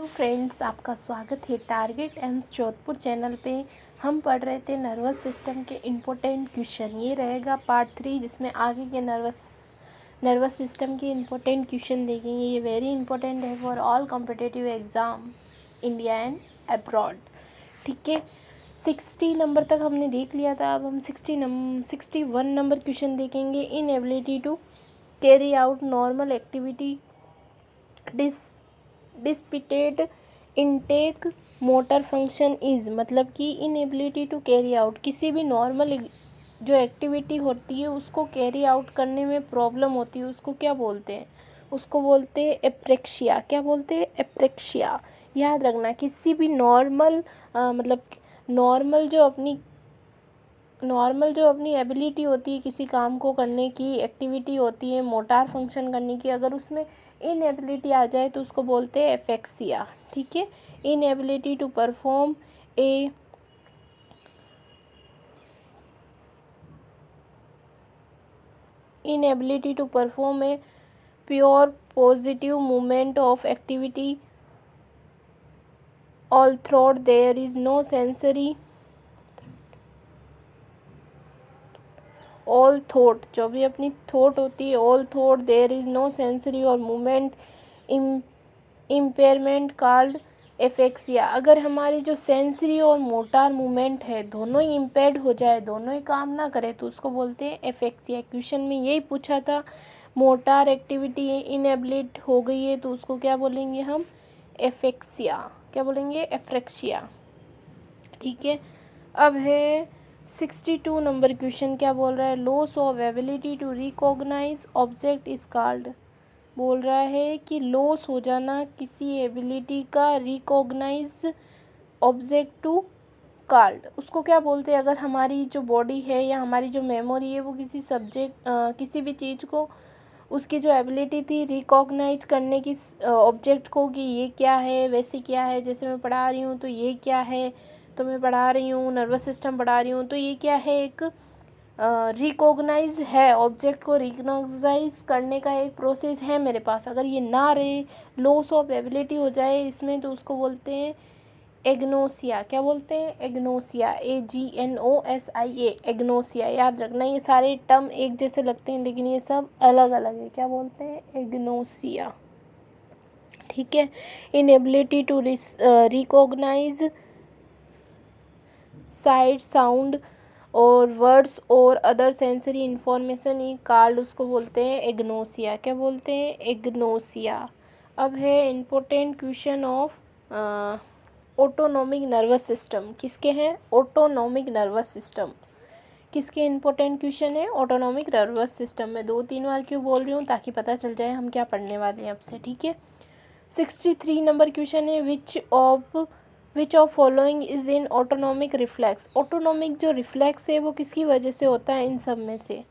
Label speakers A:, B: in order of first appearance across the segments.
A: Friends, आपका स्वागत है टारगेट एम्स जोधपुर चैनल पे। हम पढ़ रहे थे नर्वस सिस्टम के इम्पोर्टेंट क्वेश्चन। ये रहेगा पार्ट 3, जिसमें आगे के नर्वस सिस्टम के इम्पोर्टेंट क्वेश्चन देखेंगे। ये वेरी इंपॉर्टेंट है for all competitive exam India and abroad. ठीक है, 60 नंबर तक हमने देख लिया था। अब हम 61 नंबर क्वेश्चन देखेंगे। Inability to carry out normal activity despite intact motor function is, मतलब कि इनएबिलिटी टू कैरी आउट, किसी भी नॉर्मल जो एक्टिविटी होती है उसको कैरी आउट करने में प्रॉब्लम होती है, उसको क्या बोलते हैं? उसको बोलते हैं एप्रेक्शिया। क्या बोलते हैं? एप्रेक्शिया। याद रखना, किसी भी मतलब नॉर्मल जो अपनी एबिलिटी होती है किसी काम को करने की, एक्टिविटी होती है मोटार फंक्शन करने की, अगर उसमें इनएबिलिटी आ जाए तो उसको बोलते हैं एफेक्सिया। ठीक है, inability to perform a pure positive movement of activity although there is no sensory all thought, जो भी अपनी थॉट होती है, all thought there is no sensory और मूवमेंट इम्पेयरमेंट कॉल्ड एफेक्सिया। अगर हमारी जो सेंसरी और मोटार मूवमेंट है दोनों ही इम्पेयर्ड हो जाए, दोनों ही काम ना करे, तो उसको बोलते हैं एफेक्सिया। क्वेश्चन में यही पूछा था, मोटार एक्टिविटी इनएबिलिट हो गई है तो उसको क्या बोलेंगे हम? एफेक्सिया। क्या बोलेंगे? एफ्रेक्सिया। ठीक है, अब है 62 नंबर क्वेश्चन। क्या बोल रहा है? Loss of ability to recognise object is called. बोल रहा है कि लॉस हो जाना किसी एबिलिटी का रिकॉग्नाइज ऑब्जेक्ट टू कॉल्ड, उसको क्या बोलते हैं? अगर हमारी जो बॉडी है या हमारी जो मेमोरी है वो किसी भी चीज़ को, उसकी जो एबिलिटी थी रिकॉग्नाइज करने की ऑब्जेक्ट को, कि ये क्या है, वैसे क्या है, जैसे मैं पढ़ा रही हूँ तो ये क्या है, तो मैं पढ़ा रही हूँ नर्वस सिस्टम पढ़ा रही हूँ तो ये क्या है, एक रिकॉग्नाइज है, ऑब्जेक्ट को रिकॉग्नाइज करने का एक प्रोसेस है मेरे पास। अगर ये ना रहे, लॉस ऑफ एबिलिटी हो जाए इसमें, तो उसको बोलते हैं एग्नोसिया। क्या बोलते हैं? एग्नोसिया। AGNOSIA, agnosia. याद रखना, ये सारे टर्म एक जैसे लगते हैं लेकिन ये सब अलग अलग है। क्या बोलते हैं? एग्नोसिया। ठीक है, inability to recognise sight, sound और वर्ड्स और other sensory information is called, उसको बोलते हैं एग्नोसिया। क्या बोलते हैं? एग्नोसिया। अब है important question of autonomic nervous system. किसके हैं? ऑटोनॉमिक नर्वस सिस्टम किसके इम्पोर्टेंट क्वेश्चन है? ऑटोनॉमिक नर्वस सिस्टम में 2-3 बार क्यों बोल रही हूँ, ताकि पता चल जाए हम क्या पढ़ने वाले हैं आपसे। ठीक है, 63 नंबर क्वेश्चन है, which of following is in autonomic reflex. Autonomic जो रिफ्लेक्स है वो किसकी वजह से होता है इन सब में से?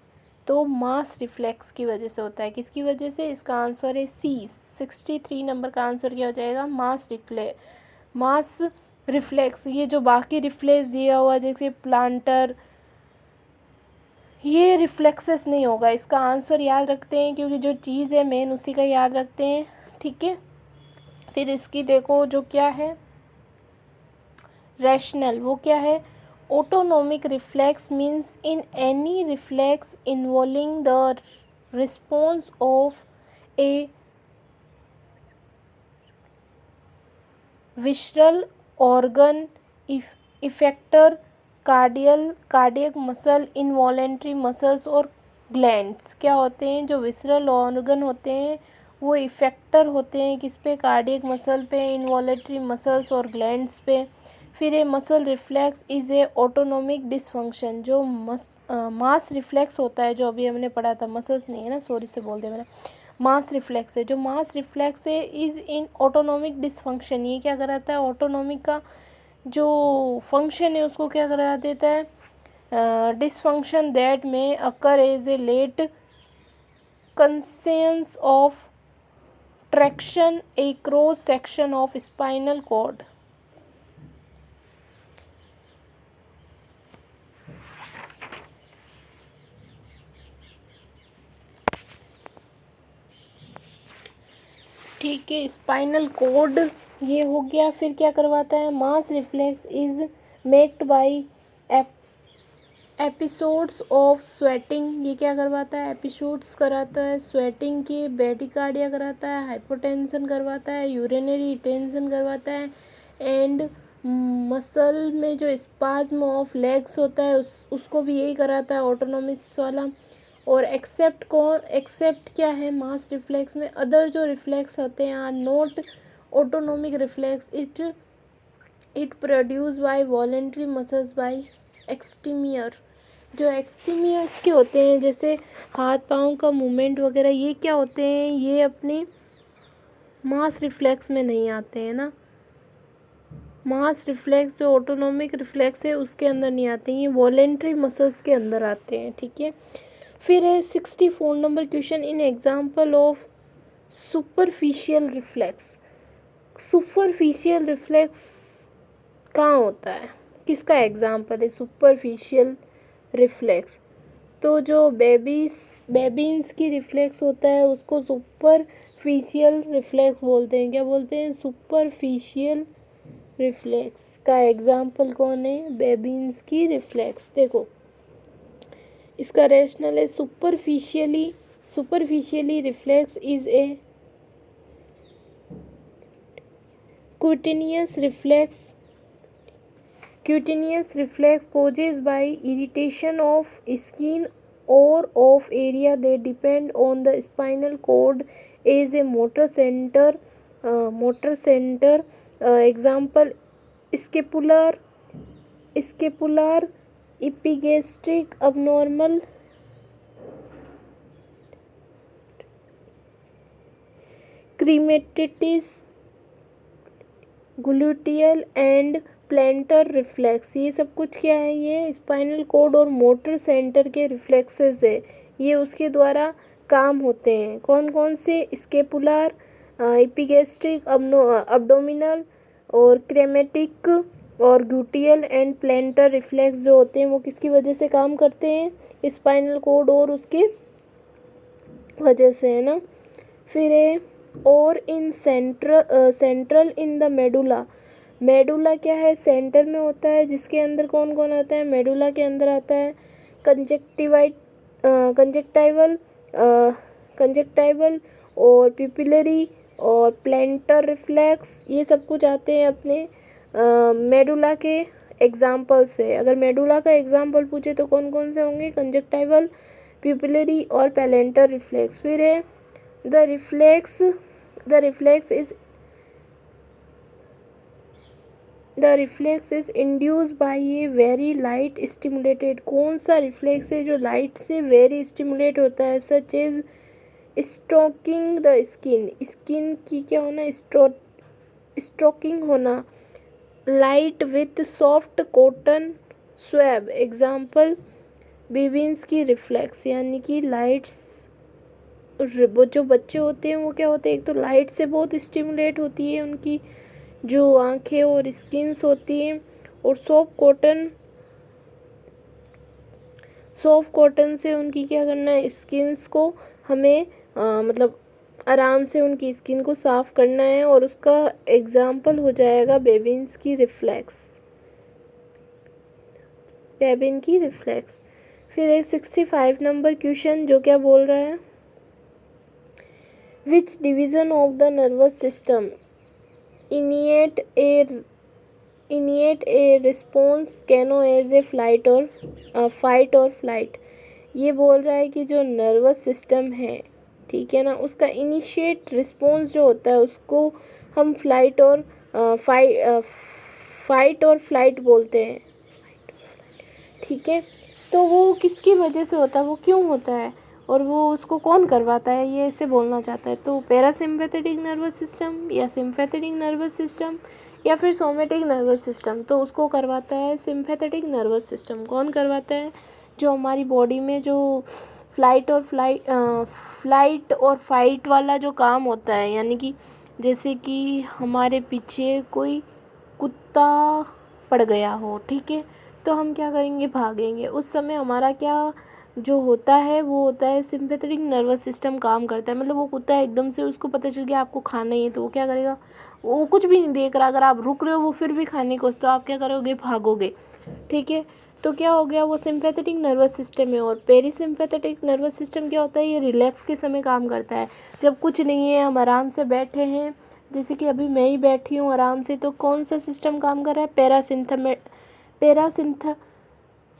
A: तो मास रिफ्लेक्स की वजह से होता है। किसकी वजह से? इसका आंसर है सी। 63 नंबर का आंसर क्या हो जाएगा? मास रिफ्लेक्स। ये जो बाकी रिफ्लेक्स दिया हुआ जैसे प्लांटर, ये रिफ्लेक्सेस नहीं होगा। इसका आंसर याद रखते हैं, क्योंकि जो चीज़ है मेन उसी का याद रखते हैं। ठीक है, फिर इसकी देखो जो क्या है, रैशनल, वो क्या है? Autonomic reflex means in any reflex involving the response of a visceral organ effector, cardiac muscle, involuntary muscles और ग्लैंड्स। क्या होते हैं? जो विसरल ऑर्गन होते हैं वो इफेक्टर होते हैं किस पे? कार्डियक मसल पे, इनवॉलेंट्री मसल्स और ग्लैंड्स पे। फिर ये muscle reflex is a autonomic dysfunction. जो मास रिफ्लेक्स होता है, जो अभी हमने पढ़ा था, मसल्स नहीं है ना, सॉरी से बोल दिया मैंने, मास रिफ्लेक्स है। जो मास रिफ्लेक्स है इज़ इन ऑटोनोमिक डिसफंक्शन। ये क्या कराता है? ऑटोनोमिक का जो फंक्शन है उसको क्या करा देता है? Dysfunction that may occur as a late consequence of traction a cross section of spinal cord. ठीक है, स्पाइनल कॉर्ड ये हो गया। फिर क्या करवाता है, mass reflex is marked by episodes of sweating. ये क्या करवाता है, एपिसोड्स कराता है स्वेटिंग के, ब्रेडिकार्डिया कराता है, हाइपोटेंशन करवाता है, यूरिनरी रिटेंशन करवाता है, एंड मसल में जो स्पाज्म ऑफ लेग्स होता है उसको भी यही कराता है, ऑटोनोमिस वाला। और एक्सेप्ट क्या है मास रिफ्लेक्स में, अदर जो रिफ्लेक्स होते हैं are not autonomic reflex, it produce by voluntary muscles by exterior. जो एक्सटीमियर्स के होते हैं जैसे हाथ पाँव का मूवमेंट वगैरह, ये क्या होते हैं, ये अपने मास रिफ्लेक्स में नहीं आते हैं ना। मास रिफ्लेक्स जो ऑटोनोमिक रिफ्लेक्स है उसके अंदर नहीं आते हैं, ये वॉलेंट्री मसल्स के अंदर आते हैं, ठीक है। फिर है 64 number question, in example of superficial reflex. Superficial reflex कहाँ होता है, किसका एग्जाम्पल है सुपरफिशियल रिफ्लेक्स? तो जो बेबीन्स की रिफ्लेक्स होता है उसको सुपरफिशियल रिफ्लेक्स बोलते हैं। क्या बोलते हैं, सुपरफिशियल रिफ्लेक्स का एग्जाम्पल कौन है, बेबीन्स की रिफ्लेक्स। देखो इसका रेशनल है, superficially reflex is a cutaneous reflex causes by irritation of skin or of area that depend on the spinal cord as a motor center. Example scapular epigastric abnormal, crematis, gluteal and planter reflex. ये सब कुछ क्या है, ये spinal cord और motor centre के reflexes है, ये उसके द्वारा काम होते हैं। कौन कौन से, स्केपुलर, एपिगैस्ट्रिक, अब्डोमिनल और क्रेमेटिक और ग्लूटियल एंड प्लेंटर रिफ्लेक्स जो होते हैं वो किसकी वजह से काम करते हैं, स्पाइनल कॉर्ड और उसके वजह से, है ना। फिर है और in central in the medulla क्या है, सेंटर में होता है, जिसके अंदर कौन कौन आता है, मेडुला के अंदर आता है कंजक्टिवाइल और पिपिलरी और प्लेंटर रिफ्लेक्स, ये सब कुछ आते हैं अपने मेडुला के एग्जाम्पल से। अगर मेडुला का एग्जाम्पल पूछे तो कौन कौन से होंगे, कंजक्टिवाइल, पिपिलरी और प्लेंटर रिफ्लेक्स। फिर है the reflex is induce by a very light stimulated. कौन सा रिफ्लेक्स है जो लाइट से वेरी स्टिमुलेट होता है, such as stroking the skin की क्या होना, स्ट्रोकिंग होना, light with soft cotton swab. Example Babinski's की रिफ्लेक्स, यानी कि लाइट्स, वो जो बच्चे होते हैं वो क्या होते हैं, एक तो लाइट से बहुत स्टिमुलेट होती है उनकी जो आंखें और स्किन्स होती हैं, और सॉफ्ट कॉटन से उनकी क्या करना है, स्किन्स को हमें मतलब आराम से उनकी स्किन को साफ़ करना है, और उसका एग्जाम्पल हो जाएगा बेबीन्स की रिफ्लेक्स, बेबिन की रिफ्लेक्स। फिर एक 65 नंबर क्वेश्चन जो क्या बोल रहा है, which division of the nervous system initiate a response known as a fight और फ्लाइट। ये बोल रहा है कि जो नर्वस सिस्टम है, ठीक है ना, उसका इनिशिएट रिस्पॉन्स जो होता है उसको हम फाइट और फ्लाइट बोलते हैं, ठीक है। तो वो किसकी वजह से होता है, वो क्यों होता है, और वो उसको कौन करवाता है, ये ऐसे बोलना चाहता है। तो पैरासिम्पैथेटिक नर्वस सिस्टम या सिम्पैथेटिक नर्वस सिस्टम या फिर सोमेटिक नर्वस सिस्टम, तो उसको करवाता है सिम्पैथेटिक नर्वस सिस्टम। कौन करवाता है, जो हमारी बॉडी में जो फ्लाइट और फाइट वाला जो काम होता है, यानी कि जैसे कि हमारे पीछे कोई कुत्ता पड़ गया हो, ठीक है, तो हम क्या करेंगे, भागेंगे। उस समय हमारा क्या जो होता है वो होता है सिंपैथेटिक नर्वस सिस्टम काम करता है। मतलब वो कुत्ता एकदम से उसको पता चल गया आपको खाना ही है तो वो क्या करेगा, वो कुछ भी नहीं देख रहा, अगर आप रुक रहे हो वो फिर भी खाने को, तो आप क्या करोगे, भागोगे। ठीक है, तो क्या हो गया, वो सिंपैथेटिक नर्वस सिस्टम है। और पेरीसिम्पैथेटिक नर्वस सिस्टम क्या होता है, ये रिलैक्स के समय काम करता है। जब कुछ नहीं है, हम आराम से बैठे हैं, जैसे कि अभी मैं ही बैठी हूँ आराम से, तो कौन सा सिस्टम काम कर रहा है,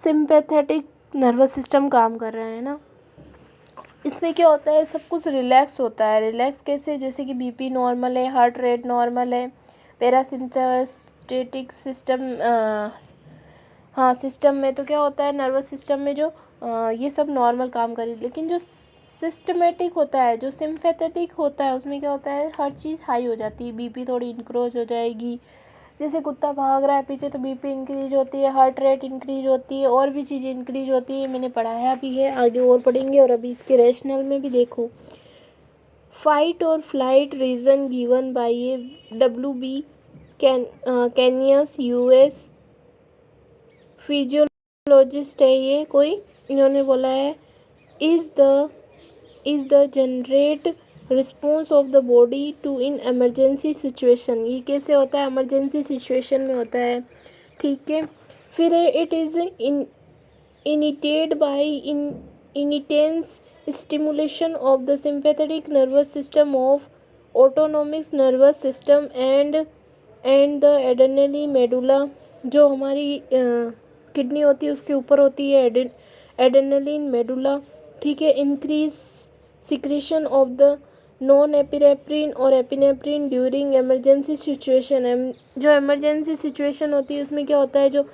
A: सिंपैथेटिक नर्वस सिस्टम काम कर रहा है ना। इसमें क्या होता है, सब कुछ रिलैक्स होता है। रिलैक्स कैसे, जैसे कि बीपी नॉर्मल है, हार्ट रेट नॉर्मल है, पैरासिम्पैथेटिक सिस्टम हाँ सिस्टम में तो क्या होता है, नर्वस सिस्टम में जो ये सब नॉर्मल काम करे। लेकिन जो सिस्टमेटिक होता है, जो सिम्पैथेटिक होता है, उसमें क्या होता है, हर चीज़ हाई हो जाती है, बीपी थोड़ी इंक्रीज हो जाएगी। जैसे कुत्ता भाग रहा है पीछे तो बीपी इंक्रीज होती है, हार्ट रेट इंक्रीज होती है, और भी चीज़ें इंक्रीज होती है। मैंने पढ़ाया भी है, आगे और पढ़ेंगे। और अभी इसके रैशनल में भी देखो, फाइट और flight reason given by a WB कैनियस US फिजियोलॉजिस्ट है ये कोई, इन्होंने बोला है is the generate response of the body to in emergency situation. ये कैसे होता है, एमरजेंसी सिचुएशन में होता है। ठीक है, फिर it is initiated by intense stimulation of the sympathetic nervous system of autonomic nervous system and the adrenal medulla. जो हमारी किडनी होती है उसके ऊपर होती है एड्रेनलिन मेडुला। ठीक है, increase secretion of the non epinephrine और एपिनेफ्रिन ड्यूरिंग एमरजेंसी सिचुएशन। जो एमरजेंसी सिचुएशन होती है उसमें क्या होता है, जो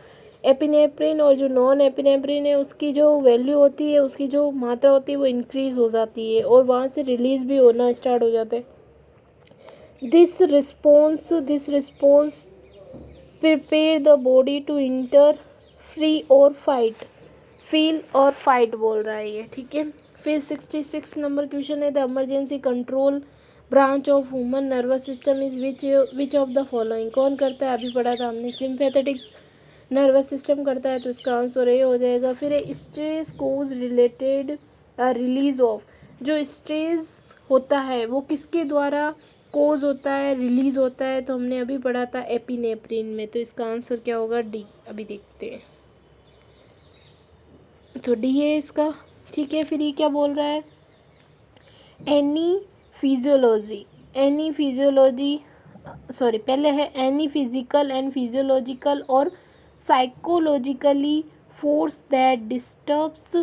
A: एपिनेफ्रिन और जो नॉन एपिनेफ्रिन है उसकी जो वैल्यू होती है, उसकी जो मात्रा होती है वो इंक्रीज़ हो जाती है और वहाँ से रिलीज़ भी होना स्टार्ट हो जाता है। This response prepare the body to enter free और फाइट, फील और फाइट बोल रहा है ये। ठीक है, फिर 66 नंबर क्वेश्चन है, the emergency control branch of human nervous system is which of the following. कौन करता है, अभी पढ़ा था हमने, सिंपैथेटिक नर्वस सिस्टम करता है, तो इसका आंसर ए हो जाएगा। फिर stress cause related release of, जो स्ट्रेस होता है वो किसके द्वारा कोज होता है, रिलीज होता है, तो हमने अभी पढ़ा था एपिनेफ्रिन में, तो इसका आंसर क्या होगा, डी। अभी देखते हैं, तो डी है इसका। ठीक है, फिर ये क्या बोल रहा है, एनी फिजियोलॉजी सॉरी पहले है एनी फिजिकल एंड फिजियोलॉजिकल और psychologically force that disturbs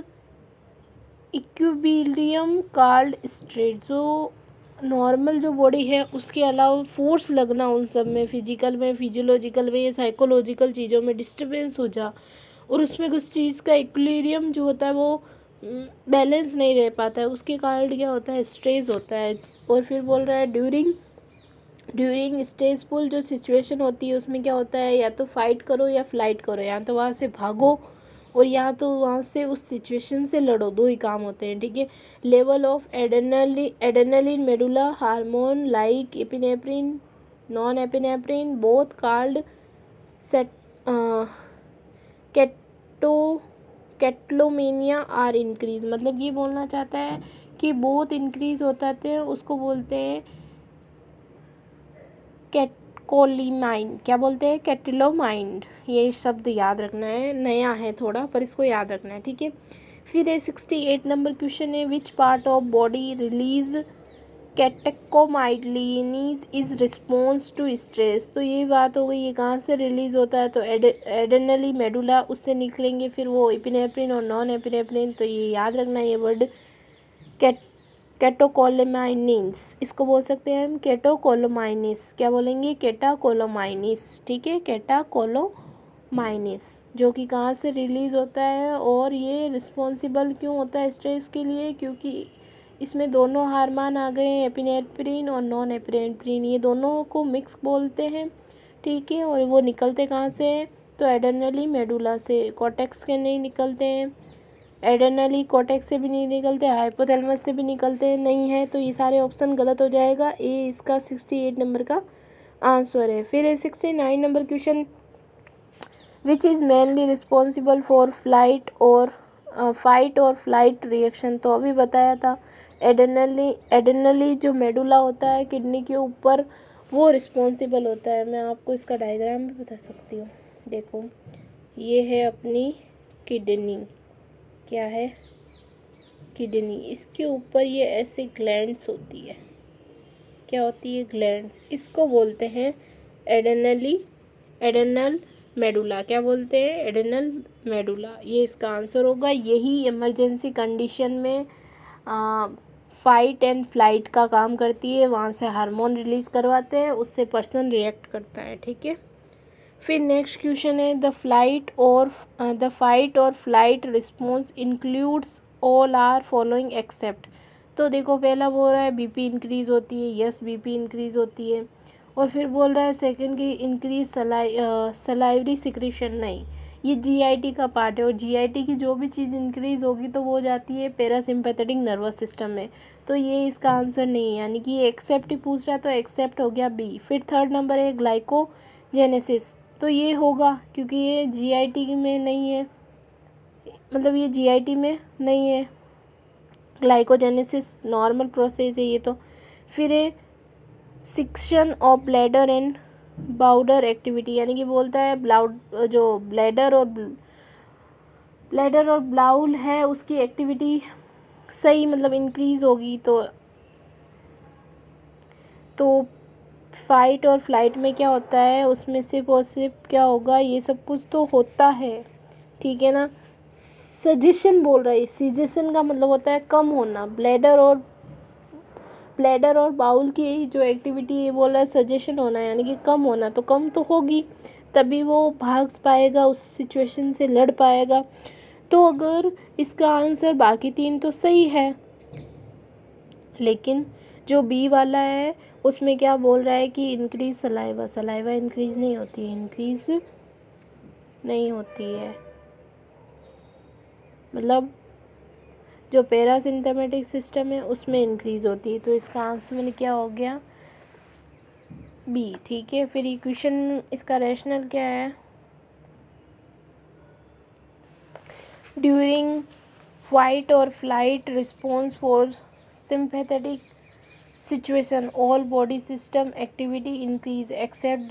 A: equilibrium called stress. जो नॉर्मल जो बॉडी है उसके अलावा फोर्स लगना उन सब में, फिजिकल में, फिजियोलॉजिकल में, साइकोलॉजिकल चीज़ों में डिस्टर्बेंस हो जा, और उसमें कुछ चीज़ का इक्विलिब्रियम जो होता है वो बैलेंस नहीं रह पाता है, उसके कारण क्या होता है, स्ट्रेस होता है। और फिर बोल रहा है ड्यूरिंग स्ट्रेसफुल जो सिचुएशन होती है उसमें क्या होता है, या तो फाइट करो या फ्लाइट करो, या तो वहाँ से भागो और यहाँ तो वहाँ से उस सिचुएशन से लड़ो, दो ही काम होते हैं। ठीक है, level of adrenaline medulla hormone like epinephrine non epinephrine both called set catecholamines are increase. मतलब ये बोलना चाहता है कि बोथ इंक्रीज होता है, उसको बोलते हैं कैटकोलिमाइन। क्या बोलते हैं, कैटिलोमाइन। ये शब्द याद रखना है, नया है थोड़ा पर इसको याद रखना है। ठीक है, फिर 68 नंबर क्वेश्चन है, which part of body release catecholamines is response to stress. तो ये बात हो गई, ये कहाँ से रिलीज होता है, तो एड्रेनली मेडुला, उससे निकलेंगे फिर वो एपिनेफ्रिन और नॉन एपिनेफ्रिन। तो ये याद रखना है ये वर्ड कैटोकोलोमाइनिस, इसको बोल सकते हैं हम कैटोकोलोमाइनिस। क्या बोलेंगे, कैटाकोलोमाइनिस। ठीक है, कैटाकोलोमाइनिस, जो कि कहाँ से रिलीज़ होता है, और ये रिस्पॉन्सिबल क्यों होता है स्ट्रेस के लिए, क्योंकि इसमें दोनों हार्मोन आ गए हैं, एपिनेफ्रिन और नॉन एपिनेफ्रिन, ये दोनों को मिक्स बोलते हैं। ठीक है, और वो निकलते कहाँ से हैं, तो एड्रेनली मेडुला से, कॉर्टेक्स के नहीं निकलते हैं, एड्रेनली कॉर्टेक्स से भी नहीं निकलते, हाइपोथैलेमस से भी निकलते नहीं है। तो ये सारे ऑप्शन गलत हो जाएगा, ए इसका 68 नंबर का आंसर है। फिर 69 number question, which is mainly responsible for flight और फाइट और फ्लाइट रिएक्शन तो अभी बताया था। एडेनली जो मेडुला होता है किडनी के ऊपर, वो रिस्पॉन्सिबल होता है। मैं आपको इसका डायग्राम भी बता सकती हूँ। देखो, ये है अपनी किडनी, क्या है, किडनी। इसके ऊपर ये ऐसे ग्लैंड्स होती है, क्या होती है, ग्लैंड्स। इसको बोलते हैं एडेनल मेडुला। क्या बोलते हैं, एडेनल मेडुला। ये इसका आंसर होगा। यही इमरजेंसी कंडीशन में फाइट एंड फ्लाइट का काम करती है। वहाँ से हार्मोन रिलीज़ करवाते हैं, उससे पर्सन रिएक्ट करता है। ठीक है। फिर नेक्स्ट क्वेश्चन है, द फाइट और flight response includes all are following except. तो देखो, पहला बोल रहा है बीपी इंक्रीज़ होती है, यस बीपी इंक्रीज़ होती है। और फिर बोल रहा है सेकंड की इंक्रीज सलाइवरी सिक्रीशन, नहीं, ये जीआईटी का पार्ट है। और जीआईटी की जो भी चीज़ इंक्रीज़ होगी तो वो जाती है पैरासिम्पैथेटिक नर्वस सिस्टम में। तो ये इसका आंसर नहीं है, यानी कि ये एक्सेप्ट ही पूछ रहा है, तो एक्सेप्ट हो गया बी। फिर थर्ड नंबर है ग्लाइकोजेनेसिस, तो ये होगा क्योंकि ये जीआईटी में नहीं है, मतलब ये जीआईटी में नहीं है। ग्लाइकोजेनेसिस नॉर्मल प्रोसेस है ये तो। फिर है suction of bladder and bowel activity, यानी कि बोलता है जो ब्लैडर और बाउल है उसकी एक्टिविटी सही, मतलब इंक्रीज होगी तो फाइट और फ्लाइट में क्या होता है, उसमें सिर्फ और सिर्फ क्या होगा, ये सब कुछ तो होता है। ठीक है ना। सजेशन बोल रहा है, सजेशन का मतलब होता है कम होना। ब्लैडर और बाउल की जो एक्टिविटी ये बोल रहा है सजेशन होना, यानी कि कम होना, तो कम तो होगी तभी वो भाग पाएगा, उस सिचुएशन से लड़ पाएगा। तो अगर इसका आंसर बाकी तीन तो सही है, लेकिन जो बी वाला है उसमें क्या बोल रहा है कि इंक्रीज सलाइवा इंक्रीज नहीं होती है, मतलब जो पैरासिम्पथेटिक सिस्टम है उसमें इंक्रीज होती है। तो इसका आंसर क्या हो गया, बी। ठीक है। फिर इक्वेशन इसका रैशनल क्या है, ड्यूरिंग फाइट और flight response for sympathetic situation all body system activity increase except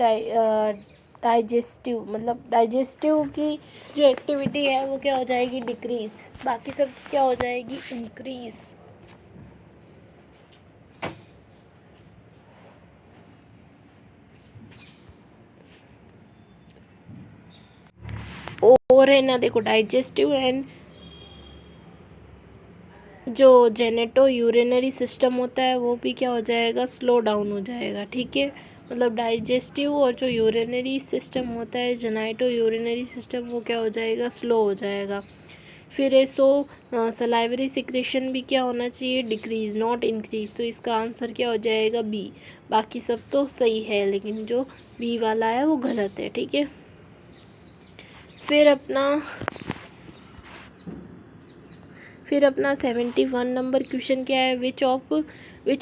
A: digestive, मतलब डाइजेस्टिव की जो एक्टिविटी है वो क्या हो जाएगी, डिक्रीज। बाकी सब क्या हो जाएगी, इंक्रीज। और है ना, देखो, डाइजेस्टिव एंड जो जेनेटो यूरिनरी सिस्टम होता है वो भी क्या हो जाएगा, स्लो डाउन हो जाएगा। ठीक है। मतलब डाइजेस्टिव और जो यूरिनरी सिस्टम होता है, जेनेटो यूरिनरी सिस्टम, वो क्या हो जाएगा, स्लो हो जाएगा। फिर है सलाइवरी सिक्रेशन भी क्या होना चाहिए, डिक्रीज नॉट इंक्रीज। तो इसका आंसर क्या हो जाएगा, बी। बाकी सब तो सही है, लेकिन जो बी वाला है वो गलत है। ठीक है। फिर अपना 71 नंबर क्वेश्चन क्या है, विच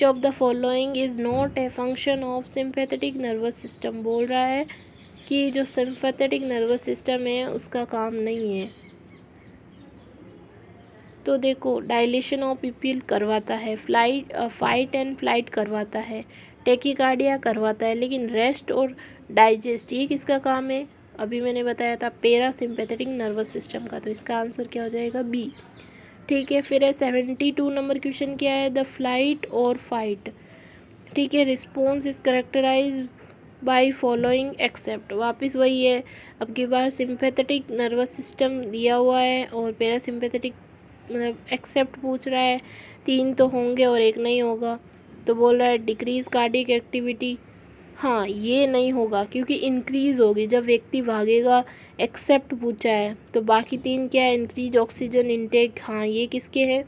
A: of the following is not a function of sympathetic nervous system. बोल रहा है कि जो सिंपैथेटिक नर्वस सिस्टम है उसका काम नहीं है। तो देखो, डायलेशन ऑफ पीपल करवाता है, फाइट एंड फ्लाइट करवाता है, टेकिकार्डिया करवाता है, लेकिन रेस्ट और डाइजेस्ट ये किसका काम है, अभी मैंने बताया था पैरासिम्पैथेटिक नर्वस सिस्टम का। तो इसका आंसर क्या हो जाएगा, बी। ठीक है। फिर है 72 नंबर क्वेश्चन क्या है, द फ्लाइट और फाइट, ठीक है, response is characterize by following except. वापस वही है, अब की बार सिंपैथेटिक नर्वस सिस्टम दिया हुआ है और पैरासिम्पैथेटिक मतलब एक्सेप्ट पूछ रहा है। तीन तो होंगे और एक नहीं होगा। तो बोल रहा है डिक्रीज कार्डियक एक्टिविटी, हाँ ये नहीं होगा क्योंकि इंक्रीज़ होगी जब व्यक्ति भागेगा। एक्सेप्ट पूछा है, तो बाकी तीन क्या है, इंक्रीज ऑक्सीजन इनटेक, हाँ ये किसके हैं,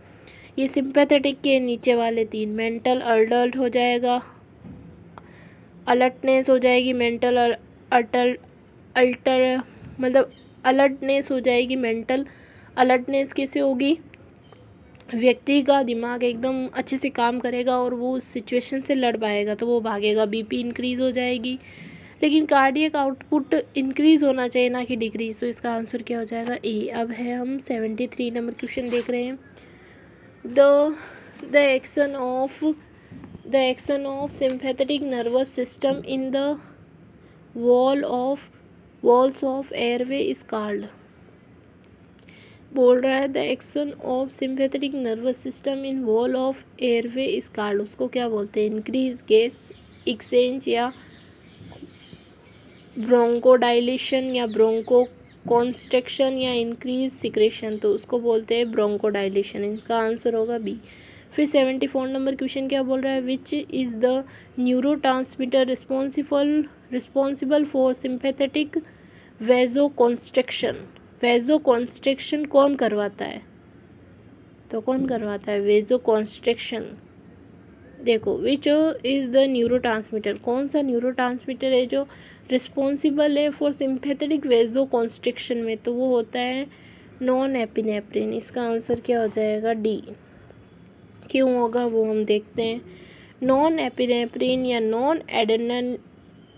A: ये सिंपैथेटिक के नीचे वाले तीन। मेंटल अलर्ट हो जाएगा, अलर्टनेस हो जाएगी, मेंटल अल्टर मतलब अलर्टनेस हो जाएगी। मेंटल अलर्टनेस कैसे होगी, व्यक्ति का दिमाग एकदम अच्छे से काम करेगा और वो उस सिचुएशन से लड़ पाएगा, तो वो भागेगा। बीपी इंक्रीज़ हो जाएगी, लेकिन कार्डियक आउटपुट इंक्रीज होना चाहिए ना कि डिक्रीज। तो इसका आंसर क्या हो जाएगा ए। अब है हम 73 नंबर क्वेश्चन देख रहे हैं। The action of sympathetic nervous system in the walls of airway is called. बोल रहा है the action of sympathetic nervous system in wall of airway is called. उसको क्या बोलते हैं? इंक्रीज गैस एक्सचेंज या ब्रोंकोडाइलेशन या ब्रोंको कॉन्स्ट्रिक्शन या इंक्रीज सिक्रेशन। तो उसको बोलते हैं ब्रोंकोडाइलेशन। इसका आंसर होगा बी। फिर 74 नंबर क्वेश्चन क्या बोल रहा है? Which is the neurotransmitter responsible for sympathetic vasoconstriction. Vasoconstriction कौन करवाता है? तो कौन करवाता है वेजोकॉन्स्ट्रिक्शन? देखो, which is the neurotransmitter, कौन सा न्यूरो ट्रांसमीटर है जो रिस्पॉन्सिबल है फॉर सिंपैथेटिक वेजोकॉन्स्ट्रिक्शन में? तो वो होता है नॉन एपिनेफ्रिन। इसका आंसर क्या हो जाएगा? डी। क्यों होगा वो हम देखते हैं। नॉन एपिनेफ्रिन या non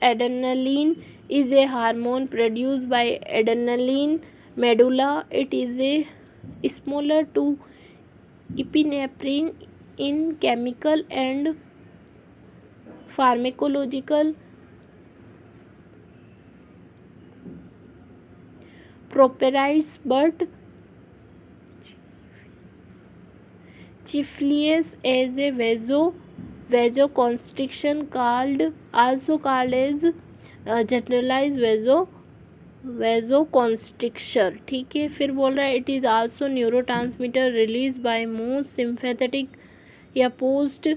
A: adrenaline is a hormone produced by adrenaline medulla. It is a similar to epinephrine in chemical and pharmacological properties, but chiefly as a vasoconstriction, also called as generalized vasoconstriction. ठीक है। फिर बोल रहा है it is also neurotransmitter release by most sympathetic या post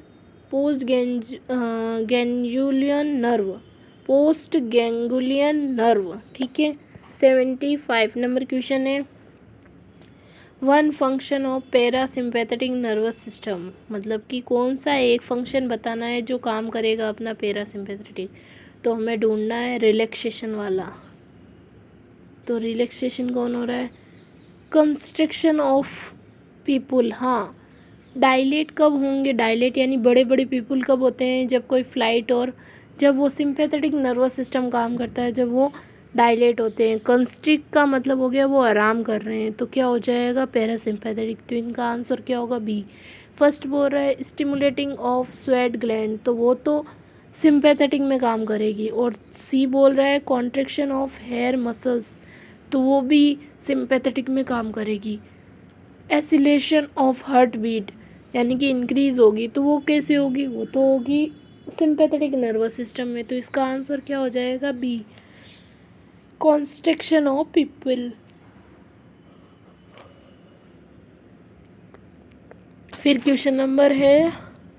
A: ganglionic nerve. ठीक है। 75 number question है। One function of parasympathetic nervous system, मतलब कि कौन सा एक फंक्शन बताना है जो काम करेगा अपना पैरासिम्पैथेटिक। तो हमें ढूंढना है रिलैक्सेशन वाला। तो रिलैक्सेशन कौन हो रहा है? Construction of people. हाँ, डायलेट कब होंगे? डायलेट यानी बड़े बड़े पीपुल कब होते हैं? जब कोई फ्लाइट और जब वो सिंपैथेटिक नर्वस सिस्टम काम करता है, जब वो डायलेट होते हैं। कंस्ट्रिक्ट का मतलब हो गया वो आराम कर रहे हैं। तो क्या हो जाएगा? पैरासिम्पैथेटिक। तो इनका आंसर क्या होगा? बी। फर्स्ट बोल रहा है स्टिमुलेटिंग ऑफ स्वेट ग्लैंड, तो वो तो सिंपैथेटिक में काम करेगी। और सी बोल रहा है कॉन्ट्रैक्शन ऑफ हेयर मसल्स, तो वो भी सिंपैथेटिक में काम करेगी। एसिलेशन ऑफ हार्ट बीट यानी कि इंक्रीज होगी, तो वो कैसे होगी? वो तो होगी सिंपैथेटिक नर्वस सिस्टम में। तो इसका आंसर क्या हो जाएगा? B, constriction of pupil. फिर क्वेश्चन नंबर है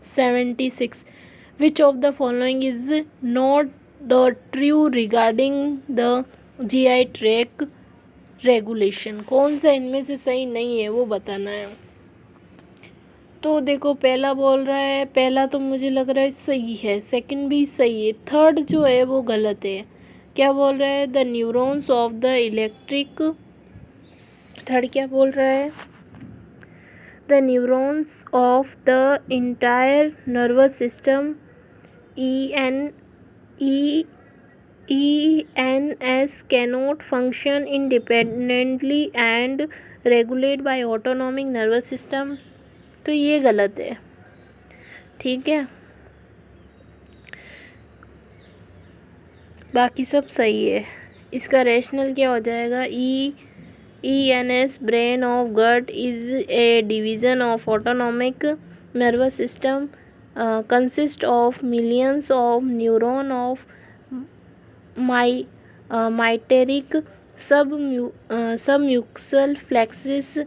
A: 76। Which of the following is not the true regarding the GI track regulation. कौन सा इनमें से सही नहीं है वो बताना है। तो देखो, पहला बोल रहा है, पहला तो मुझे लग रहा है सही है, सेकंड भी सही है, थर्ड जो है वो गलत है। क्या बोल रहा है? The neurons of the electric, third क्या बोल रहा है? The neurons of the entire nervous system ENS cannot function independently and regulate by autonomic nervous system। तो ये गलत है। ठीक है, बाकी सब सही है। इसका रैशनल क्या हो जाएगा? ENS brain of gut is a division of autonomic nervous system consist of millions of neuron of myenteric submucosal plexus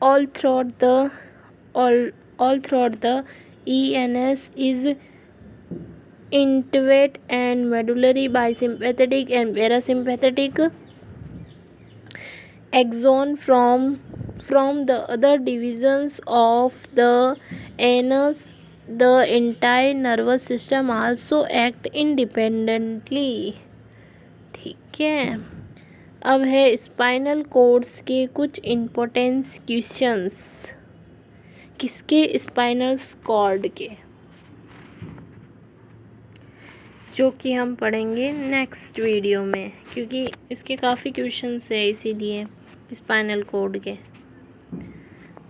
A: all throughout the ENS is innervate and medullary by sympathetic and parasympathetic axon from the other divisions of the anus. The entire nervous system also act independently। ठीक है। अब है spinal chords के कुछ importance questions. किसके? Spinal cord के। जो कि हम पढ़ेंगे नेक्स्ट वीडियो में, क्योंकि इसके काफ़ी क्वेश्चंस है इसीलिए स्पाइनल कॉर्ड के।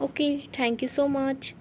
A: Okay, thank you so much.